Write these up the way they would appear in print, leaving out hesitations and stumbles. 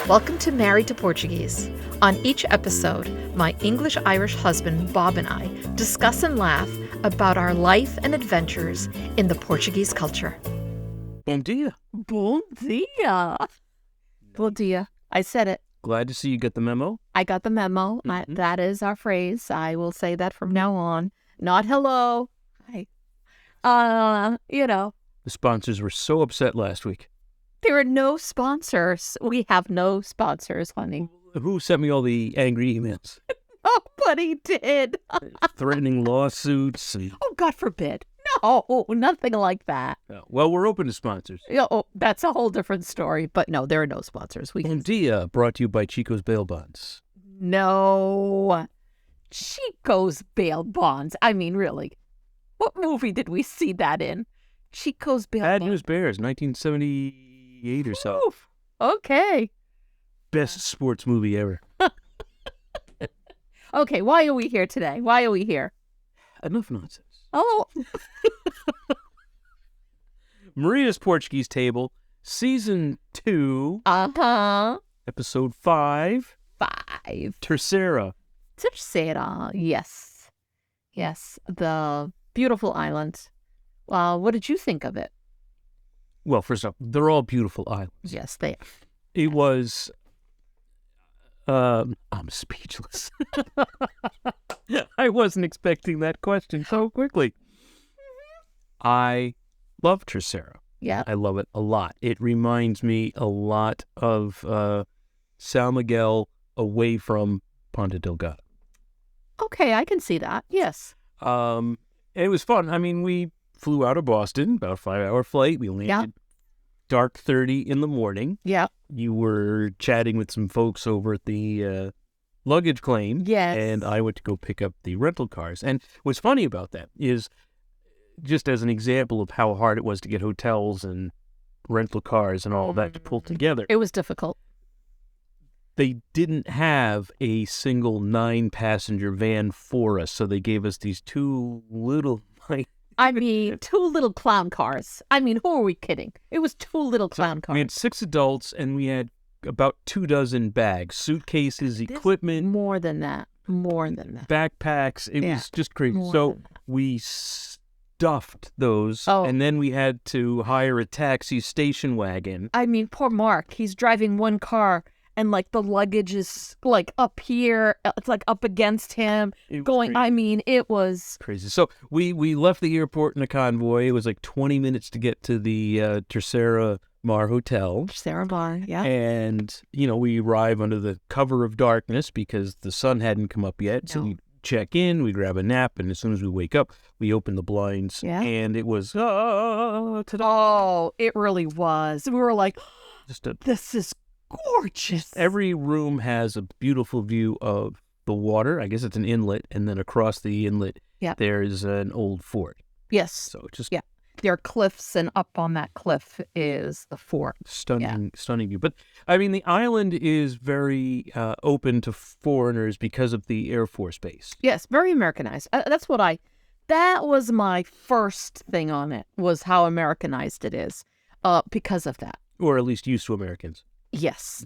Welcome to Married to Portuguese. On each episode, my English-Irish husband, Bob, and I discuss and laugh about our life and adventures in the Portuguese culture. Bom dia. Bom dia. Bom dia. I said it. Glad to see you get the memo. I got the memo. That is our phrase. I will say that from now on. Not hello. Hi. The sponsors were so upset last week. There are no sponsors. We have no sponsors, honey. Who sent me all the angry emails? Nobody did. Threatening lawsuits. And... Oh, God forbid. No, nothing like that. Well, we're open to sponsors. Oh, that's a whole different story. But no, there are no sponsors. Bom dia, brought to you by Chico's Bail Bonds. No. Chico's Bail Bonds. I mean, really. What movie did we see that in? Chico's Bail Bonds. Bad News Bears, 1978 or so. Oof. Okay. Best sports movie ever. Okay, why are we here today? Why are we here? Enough nonsense. Oh. Maria's Portuguese Table, Season 2. Uh-huh. Episode 5. 5. Terceira. Terceira, yes. Yes, the beautiful island. What did you think of it? Well, first off, they're all beautiful islands. Yes, they are. It was... I'm speechless. I wasn't expecting that question so quickly. I love Terceira. Yeah. I love it a lot. It reminds me a lot of São Miguel away from Ponta Delgada. Okay, I can see that. Yes. It was fun. I mean, we flew out of Boston, about a 5-hour flight. We landed dark 30 in the morning. Yeah. You were chatting with some folks over at the luggage claim. Yes. And I went to go pick up the rental cars. And what's funny about that is, just as an example of how hard it was to get hotels and rental cars and all that to pull together. It was difficult. They didn't have a single 9-passenger van for us, so they gave us these two little... two little clown cars. I mean, who are we kidding? It was two little clown cars. We had 6 adults, and we had about 24 bags, suitcases, equipment. More than that. Backpacks. It was just crazy. So we stuffed those, and then we had to hire a taxi station wagon. I mean, poor Mark. He's driving one car, and the luggage is up here. It's up against him. Going. Crazy. I mean, it was crazy. So we left the airport in a convoy. It was 20 minutes to get to the Terceira Mar Hotel. Terceira Mar, yeah. And we arrive under the cover of darkness because the sun hadn't come up yet. No. So we check in, we grab a nap, and as soon as we wake up, we open the blinds. Yeah. And it was it really was. We were like, this is gorgeous. Every room has a beautiful view of the water. I guess it's an inlet, and then across the inlet, there's an old fort. Yes. So just there are cliffs, and up on that cliff is the fort. Stunning view. But I mean, the island is very open to foreigners because of the Air Force Base. Yes, very Americanized. That was my first thing on it, was how Americanized it is, because of that. Or at least used to Americans. Yes,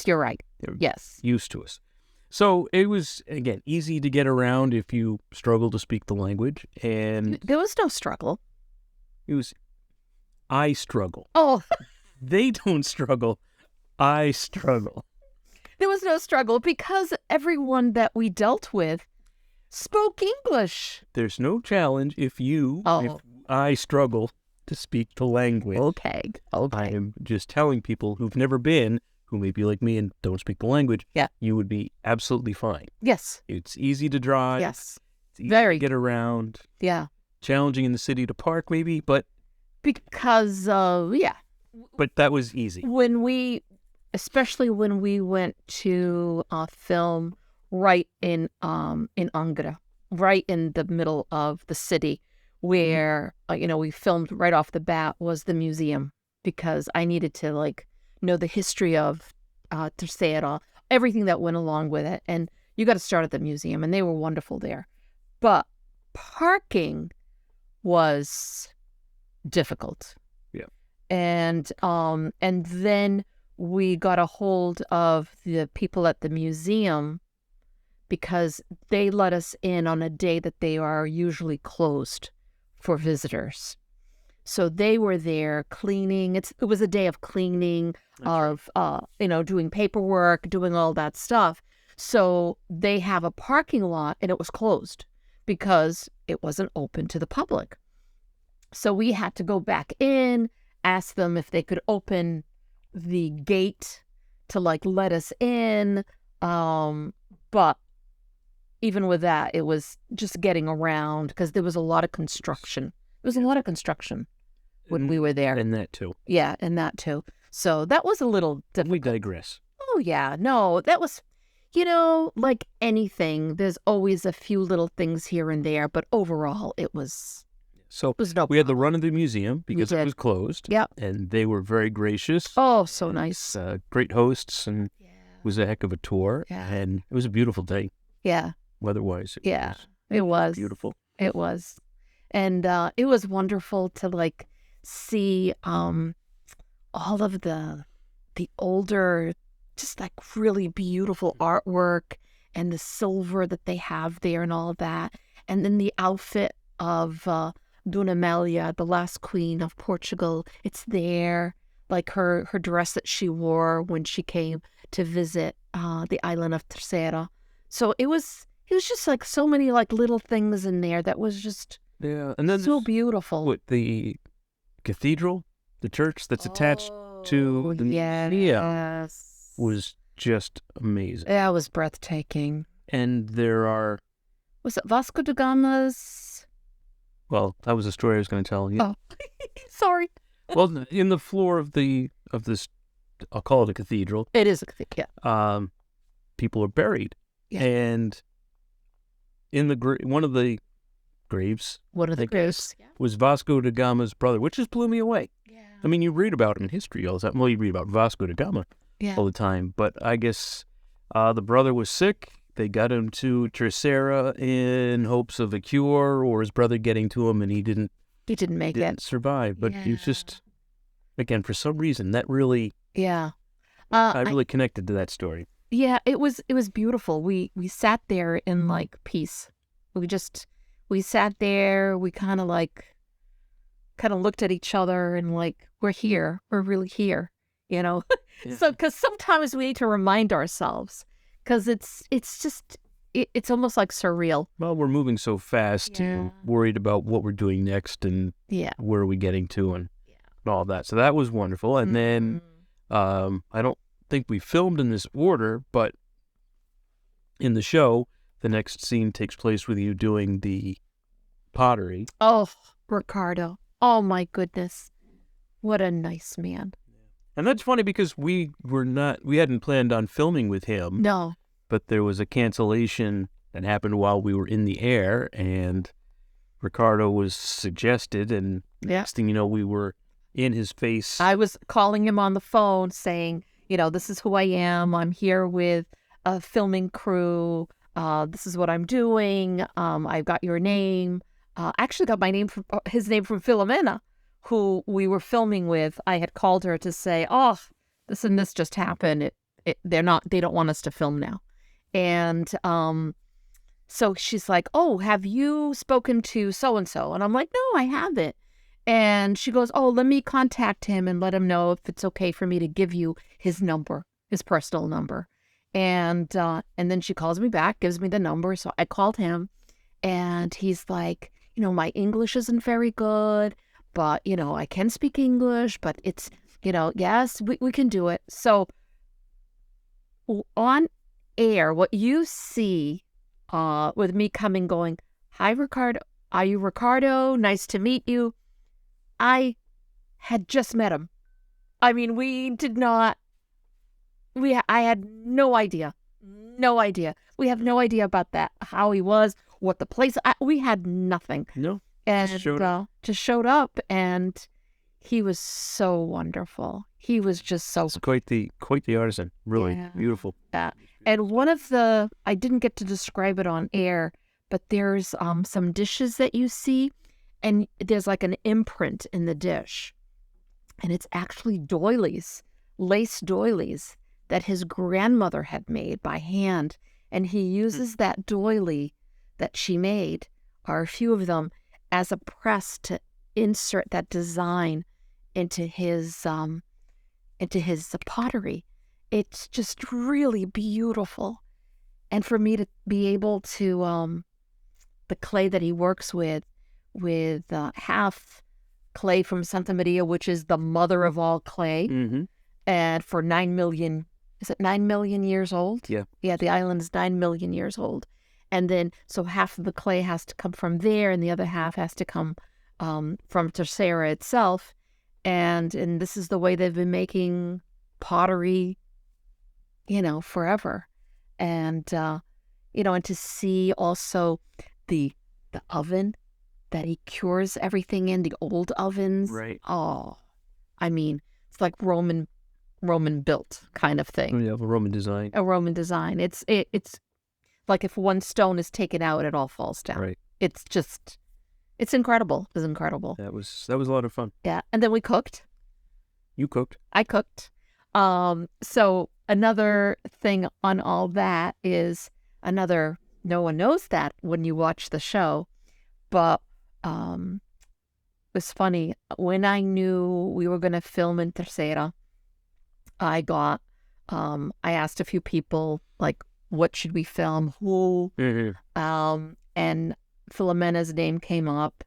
you're right. They're used to us. So it was, again, easy to get around if you struggle to speak the language. And there was no struggle. I struggle. Oh. They don't struggle. I struggle. There was no struggle because everyone that we dealt with spoke English. There's no challenge if I struggle to speak the language. Okay. I am just telling people who've never been, who may be like me and don't speak the language, you would be absolutely fine. Yes. It's easy to drive. Yes. It's easy to get around. Yeah. Challenging in the city to park, maybe, but... Because, But that was easy. Especially when we went to film right in Angra, right in the middle of the city, where, we filmed right off the bat, was the museum, because I needed to, know the history of Terceira, everything that went along with it. And you got to start at the museum, and they were wonderful there. But parking was difficult. Yeah. And then we got a hold of the people at the museum because they let us in on a day that they are usually closed for visitors. So they were there cleaning. It was a day of cleaning, of doing paperwork, doing all that stuff. So they have a parking lot, and it was closed because it wasn't open to the public. So we had to go back in, ask them if they could open the gate to let us in. But even with that, it was just getting around because there was a lot of construction. There was a lot of construction when we were there. And that too. Yeah, and that too. So that was a little difficult. We digress. Oh, yeah. No, that was, like anything, there's always a few little things here and there, but overall it was no we had the run of the museum because it was closed. Yeah. And they were very gracious. Oh, so nice. Great hosts, and it was a heck of a tour. Yeah. And it was a beautiful day. Yeah. Weather-wise. It was Beautiful. It was. And it was wonderful to see all of the older, just really beautiful artwork and the silver that they have there and all of that. And then the outfit of Dona Amélia, the last queen of Portugal, it's there, her dress that she wore when she came to visit the island of Terceira. So it was just so many little things in there that was just and then so beautiful. With the cathedral, the church that's attached to the museum was just amazing. Yeah, it was breathtaking. And there are... Was it Vasco da Gama's? Well, that was a story I was going to tell you. Oh, sorry. Well, in the floor of this, I'll call it a cathedral. It is a cathedral, yeah. People are buried. Yeah. And in one of the graves, was Vasco da Gama's brother, which just blew me away. Yeah. I mean, you read about him in history all the time. Well, you read about Vasco da Gama all the time, but I guess the brother was sick. They got him to Terceira in hopes of a cure, or his brother getting to him, and he didn't make it. Survive. But he was just, again, for some reason, that really... Yeah. I really connected to that story. Yeah, it was beautiful. We sat there in peace. We sat there, we kind of looked at each other and we're here. We're really here, Yeah. So, because sometimes we need to remind ourselves, because it's almost surreal. Well, we're moving so fast, and worried about what we're doing next, and where are we getting to, and all that. So that was wonderful. And then I don't think we filmed in this order, but in the show, the next scene takes place with you doing the pottery. Oh, Ricardo. Oh, my goodness. What a nice man. And that's funny because we hadn't planned on filming with him. No. But there was a cancellation that happened while we were in the air, and Ricardo was suggested, and next thing you know, we were in his face. I was calling him on the phone saying, this is who I am. I'm here with a filming crew. This is what I'm doing. I've got your name. I actually got his name from Filomena, who we were filming with. I had called her to say, oh, this and this just happened. They don't want us to film now. And so she's like, oh, have you spoken to so-and-so? And I'm like, no, I haven't. And she goes, oh, let me contact him and let him know if it's okay for me to give you his number, his personal number. And then she calls me back, gives me the number. So I called him, and he's like, my English isn't very good, but, I can speak English, but it's, yes, we can do it. So on air, what you see with me going, hi, Ricardo. Are you Ricardo? Nice to meet you. I had just met him. I mean, I had no idea. No idea. We have no idea about that, how he was, what the place, we had nothing. No. And just showed up, and he was so wonderful. He was just so... It's quite the artisan. Really beautiful. Yeah. And I didn't get to describe it on air, but there's some dishes that you see, and there's an imprint in the dish. And it's actually doilies lace doilies that his grandmother had made by hand. And he uses that doily that she made, or a few of them, as a press to insert that design into his pottery. It's just really beautiful. And for me to be able to, the clay that he works with half clay from Santa Maria, which is the mother of all clay, and for 9 million, is it 9 million years old? Yeah. Yeah, the island is 9 million years old. And then, so half of the clay has to come from there, and the other half has to come from Terceira itself. And this is the way they've been making pottery, forever. And, and to see also the oven that he cures everything in, the old ovens. Right. Oh, I mean, it's like Roman built kind of thing. Yeah, a Roman design. A Roman design. It's like if one stone is taken out, it all falls down. Right. It's incredible. It's incredible. That was a lot of fun. Yeah. And then we cooked. You cooked. I cooked. So another thing on all that is no one knows that when you watch the show, but it was funny. When I knew we were going to film in Terceira, I asked a few people, like, what should we film? Who? And Filomena's name came up.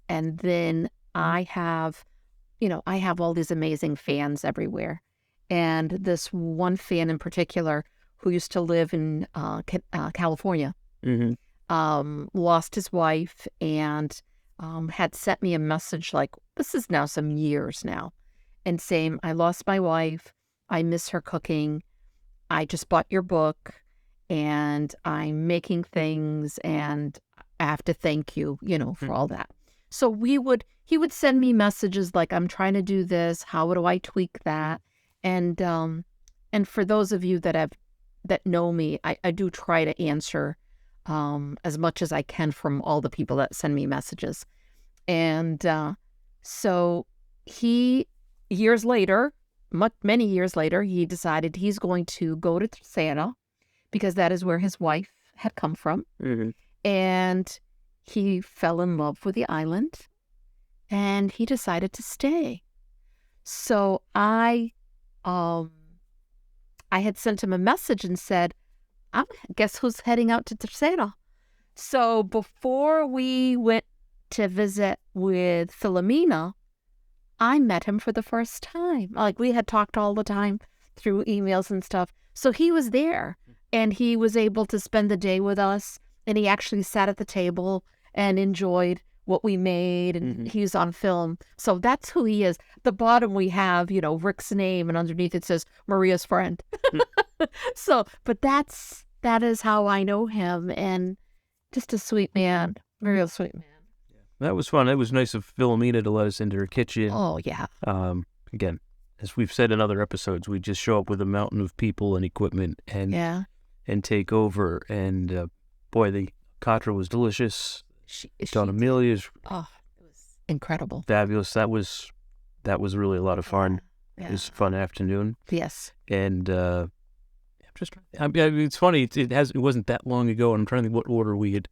And then I have all these amazing fans everywhere. And this one fan in particular who used to live in California, lost his wife and had sent me a message like, this is now some years now, and saying, I lost my wife. I miss her cooking. I just bought your book and I'm making things and I have to thank you, for all that. So he would send me messages like, I'm trying to do this. How do I tweak that? And for those of you that know me, I do try to answer as much as I can from all the people that send me messages. And so he, many years later, he decided he's going to go to Terceira because that is where his wife had come from. And he fell in love with the island and he decided to stay. So I had sent him a message and said, guess who's heading out to Terceira? So before we went to visit with Filomena, I met him for the first time. Like, we had talked all the time through emails and stuff. So he was there and he was able to spend the day with us, and he actually sat at the table and enjoyed what we made, and he's on film. So that's who he is. The bottom we have, Rick's name, and underneath it says Maria's friend. So, but that is how I know him, and just a sweet man, real sweet man. That was fun. It was nice of Filomena to let us into her kitchen. Oh, yeah. Again, as we've said in other episodes, we just show up with a mountain of people and equipment and take over. And boy, the alcatra was delicious. Don Amelia's it was incredible, fabulous. That was really a lot of fun. Yeah. It was a fun afternoon. Yes. And it's funny. It wasn't that long ago, and I'm trying to think what order we had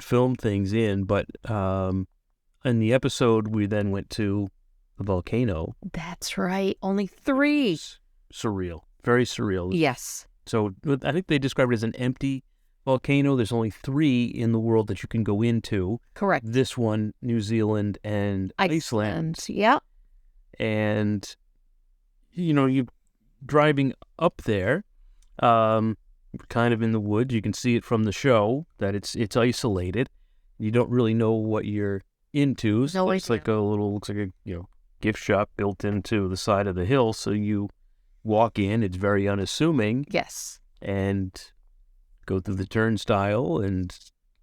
filmed things in. But in the episode, we then went to the volcano. That's right. Only 3. Surreal. Very surreal. Yes. So I think they described it as an empty volcano. There's only 3 in the world that you can go into. Correct. This one, New Zealand, and Iceland. Yeah. And you driving up there, kind of in the woods. You can see it from the show that it's isolated. You don't really know what you're into. So no it's idea. looks like a gift shop built into the side of the hill. So you walk in. It's very unassuming. Yes. And go through the turnstile and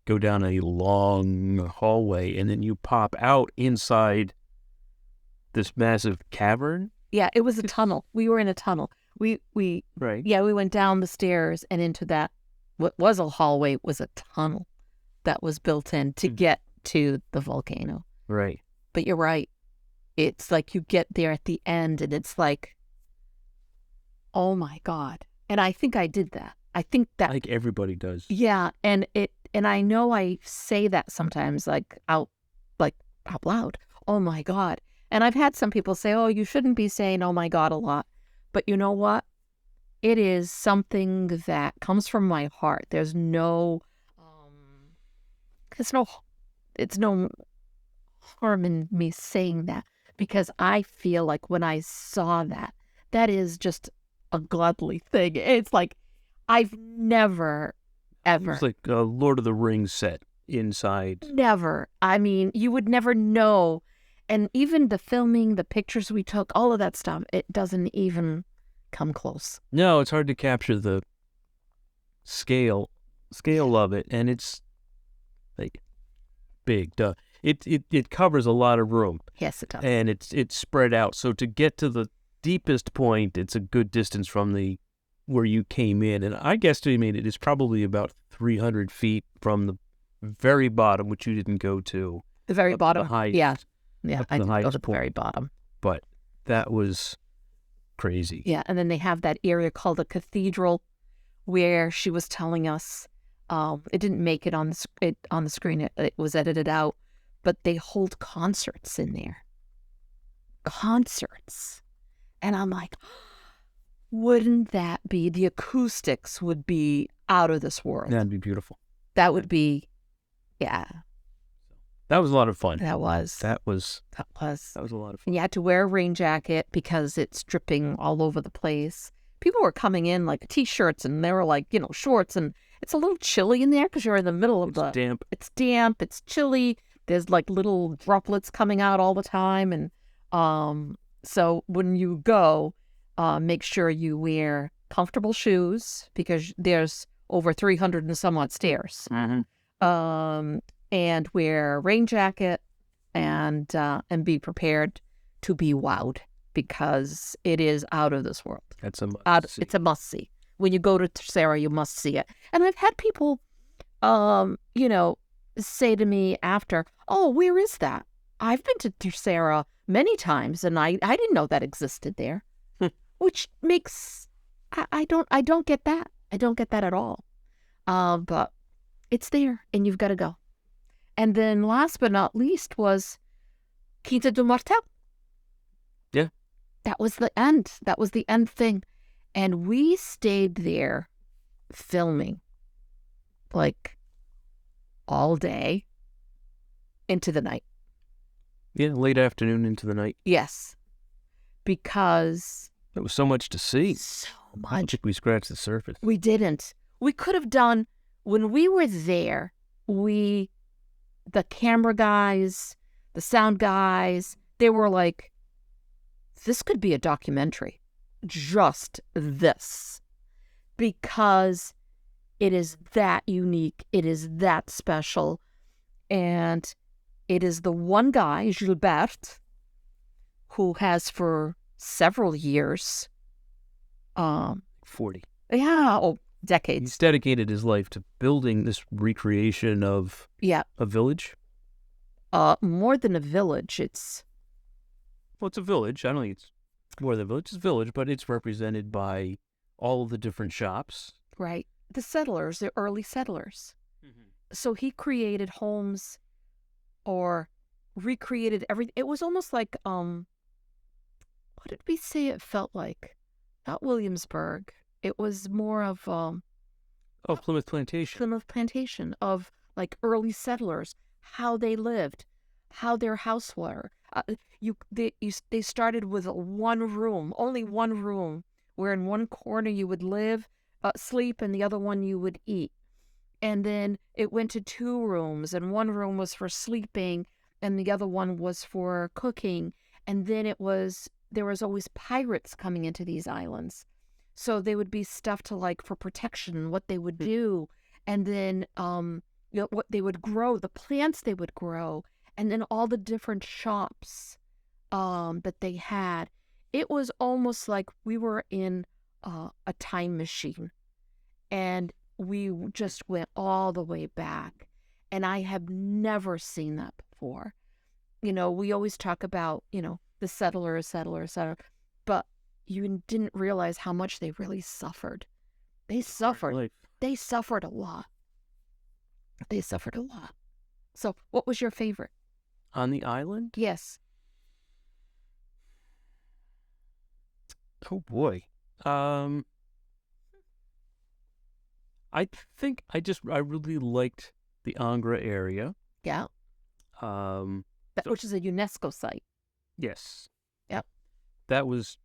go down a long hallway, and then you pop out inside this massive cavern. Yeah, it was a tunnel. We were in a tunnel. We Right. Yeah, we went down the stairs and into that, what was a hallway was a tunnel that was built in to get to the volcano. Right. But you're right. It's like you get there at the end and it's like Oh my God. And I think I did that. I think that like everybody does. Yeah, and I know I say that sometimes out loud. Oh my God. And I've had some people say, "Oh, you shouldn't be saying oh my God a lot." But you know what? It is something that comes from my heart. There's no it's no harm in me saying that, because I feel like when I saw that, that is just a godly thing. It's like I've never, ever. It's like a Lord of the Rings set inside. Never. I mean, you would never know. And even the filming, the pictures we took, all of that stuff, it doesn't even come close. No, it's hard to capture the scale of it, and it's like big. It covers a lot of room. Yes, it does. And it's spread out. So to get to the deepest point, it's a good distance from where you came in. And I guesstimate it is probably about 300 feet from the very bottom, which you didn't go to. The very bottom? The highest, yeah, I didn't go to the point. very bottom. But that was crazy. Yeah, and then they have that area called the cathedral, where she was telling us, it didn't make it on the screen. It was edited out, but they hold concerts in there. Concerts. And I'm like, wouldn't that be, the acoustics would be out of this world. That'd be beautiful. That would be, yeah. That was a lot of fun. That was a lot of fun. And you had to wear a rain jacket because it's dripping all over the place. People were coming in like T-shirts, and they were like, shorts, and it's a little chilly in there because you're in the middle of It's damp. It's damp. It's chilly. There's like little droplets coming out all the time, and so when you go, make sure you wear comfortable shoes, because there's over 300 and some odd stairs. Mm-hmm. And wear a rain jacket, and be prepared to be wowed, because it is out of this world. That's a must see. It's a must see. When you go to Terceira, you must see it. And I've had people, say to me after, "Oh, where is that? I've been to Terceira many times, and I didn't know that existed there," which makes I don't get that. I don't get that at all. But it's there, and you've got to go. And then last but not least was Quinta do Martel. Yeah. That was the end. That was the end thing. And we stayed there filming like all day into the night. Yeah, late afternoon into the night. Yes. Because there was so much to see. So much. I don't think we scratched the surface. We didn't. We could have done, when we were there, the camera guys, the sound guys, they were like, this could be a documentary. Just this. Because it is that unique. It is that special. And it is the one guy, Gilbert, who has for several years. 40. Yeah. Oh, decades. He's dedicated his life to building this recreation of a village. More than a village, it's a village. I don't think it's more than a village. It's a village, but it's represented by all of the different shops. Right. The settlers, the early settlers. Mm-hmm. So he created homes, or recreated everything. It was almost like, what did we say it felt like? Not Williamsburg. It was more of Plymouth Plantation. Plymouth Plantation, of like early settlers, how they lived, how their house were. They started with only one room, where in one corner you would sleep, and the other one you would eat. And then it went to 2 rooms, and one room was for sleeping, and the other one was for cooking. And then there was always pirates coming into these islands. So they would be stuff for protection, what they would do. And then, what they would grow, the plants they would grow, and then all the different shops that they had. It was almost like we were in a time machine, and we just went all the way back. And I have never seen that before. We always talk about, the settler, but you didn't realize how much they really suffered. They suffered. They suffered a lot. They suffered a lot. So, what was your favorite? On the island? Yes. Oh, boy. I think I really liked the Angra area. Yeah. Which is a UNESCO site. Yes. Yep. That was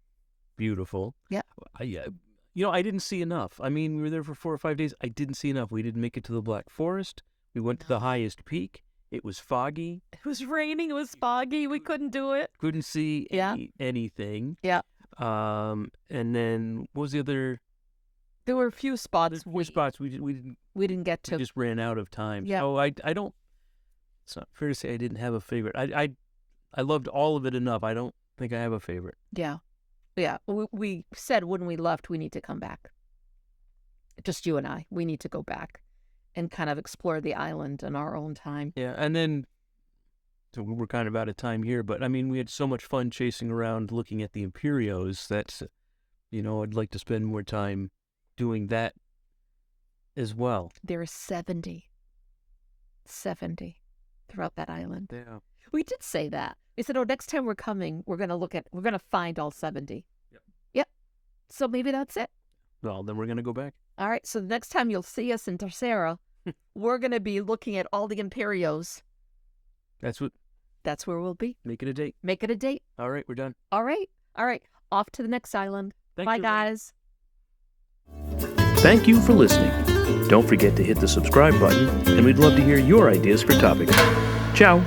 beautiful. Yeah. I didn't see enough. I mean, we were there for 4 or 5 days. I didn't see enough. We didn't make it to the Black Forest. We went to the highest peak. It was foggy. It was raining. It was foggy. We couldn't do it. Couldn't see anything. Yeah. And then what was the other? There were a few spots. We didn't get to. We just ran out of time. Yeah. So I don't. It's not fair to say I didn't have a favorite. I loved all of it enough. I don't think I have a favorite. Yeah. Yeah. We said when we left, we need to come back. Just you and I. We need to go back and kind of explore the island in our own time. Yeah. And then, so we're kind of out of time here, but I mean, we had so much fun chasing around looking at the Imperios. That's, I'd like to spend more time doing that as well. There are 70 throughout that island. Yeah. We did say that. We said, next time we're coming, we're going to find all 70. Yep. So maybe that's it. Well, then we're going to go back. All right. So the next time you'll see us in Terceira, we're going to be looking at all the Imperios. That's where we'll be. Make it a date. Make it a date. All right. We're done. All right. Off to the next island. Bye, guys. Thank you for listening. Don't forget to hit the subscribe button, and we'd love to hear your ideas for topics. Ciao.